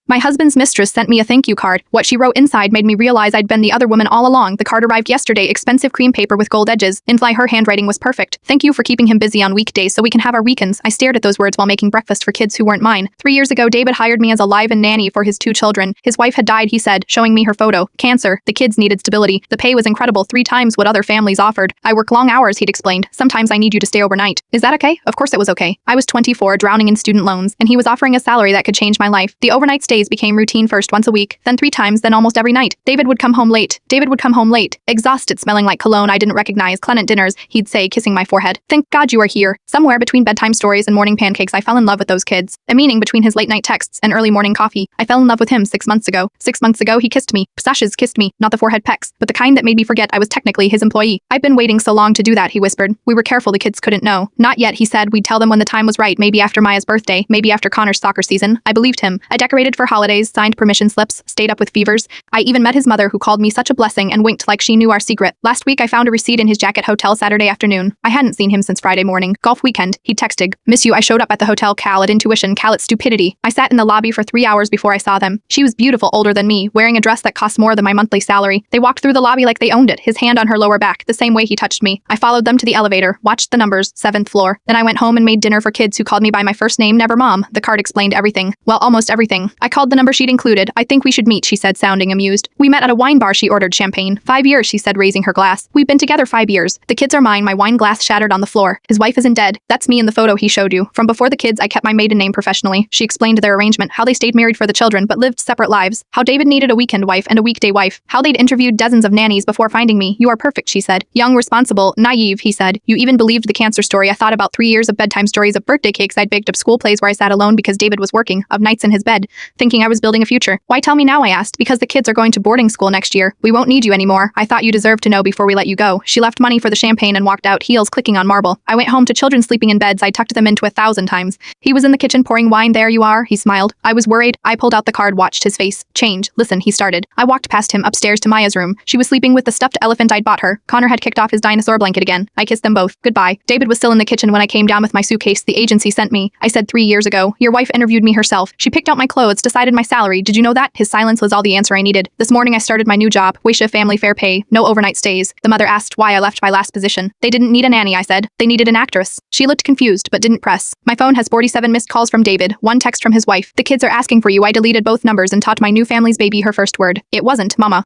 My husband's mistress sent me a thank you card. What she wrote inside made me realize I'd been the other woman all along. The card arrived yesterday, expensive cream paper with gold edges. Her handwriting was perfect. Thank you for keeping him busy on weekdays so we can have our weekends. I stared at those words while making breakfast for kids who weren't mine. 3 years ago, David hired me as a live-in nanny for his 2 children. His wife had died, he said, showing me her photo. Cancer. The kids needed stability. The pay was incredible, 3 times what other families offered. I work long hours, he'd explained. Sometimes I need you to stay overnight. Is that okay? Of course it was okay. I was 24, drowning in student loans, and he was offering a salary that could change my life. The overnight stays became routine, first once a week, then 3 times, then almost every night. David would come home late. Exhausted, smelling like cologne I didn't recognize. Clement dinners, he'd say, kissing my forehead. Thank God you are here. Somewhere between bedtime stories and morning pancakes, I fell in love with those kids. A meaning between his late night texts and early morning coffee. I fell in love with him 6 months ago. 6 months ago, he kissed me. Psashes kissed me, not the forehead pecks, but the kind that made me forget I was technically his employee. I've been waiting so long to do that, he whispered. We were careful the kids couldn't know. Not yet, he said. We'd tell them when the time was right, maybe after Maya's birthday, maybe after Connor's soccer season. I believed him. I decorated for holidays, signed permission slips, stayed up with fevers. I even met his mother, who called me such a blessing and winked like she knew our secret. Last week I found a receipt in his jacket. Hotel Saturday afternoon. I hadn't seen him since Friday morning. Golf weekend. He texted, miss you. I showed up at the hotel. Cal at intuition, Cal at stupidity. I sat in the lobby for 3 hours before I saw them. She was beautiful, older than me, wearing a dress that cost more than my monthly salary. They walked through the lobby like they owned it, his hand on her lower back, the same way he touched me. I followed them to the elevator, watched the numbers, 7th floor. Then I went home and made dinner for kids who called me by my first name, never mom. The card explained everything. Well, almost everything. I called the number she'd included. I think we should meet, she said, sounding amused. We met at a wine bar. She ordered champagne. 5 years, she said, raising her glass. We've been together 5 years. The kids are mine. My wine glass shattered on the floor. His wife isn't dead. That's me in the photo he showed you. From before the kids, I kept my maiden name professionally. She explained their arrangement, how they stayed married for the children but lived separate lives, how David needed a weekend wife and a weekday wife, how they'd interviewed dozens of nannies before finding me. You are perfect, she said. Young, responsible, naive, he said. You even believed the cancer story. I thought about 3 years of bedtime stories, of birthday cakes I'd baked, of school plays where I sat alone because David was working, of nights in his bed, thinking I was building a future. Why tell me now, I asked. Because the kids are going to boarding school next year. We won't need you anymore. I thought you deserved to know before we let you go. She left money for the champagne and walked out, heels clicking on marble. I went home to children sleeping in beds I tucked them into 1,000 times. He was in the kitchen pouring wine. There you are, he smiled. I was worried. I pulled out the card, watched his face change. Listen, he started. I walked past him upstairs to Maya's room. She was sleeping with the stuffed elephant I'd bought her. Connor had kicked off his dinosaur blanket again. I kissed them both. Goodbye. David was still in the kitchen when I came down with my suitcase the agency sent me. I said 3 years ago. Your wife interviewed me herself. She picked out my clothes, decided my salary. Did you know that? His silence was all the answer I needed. This morning I started my new job. Waisha family fair pay. No overnight stays. The mother asked why I left my last position. They didn't need a nanny, I said. They needed an actress. She looked confused but didn't press. My phone has 47 missed calls from David, 1 text from his wife. The kids are asking for you. I deleted both numbers and taught my new family's baby her first word. It wasn't mama.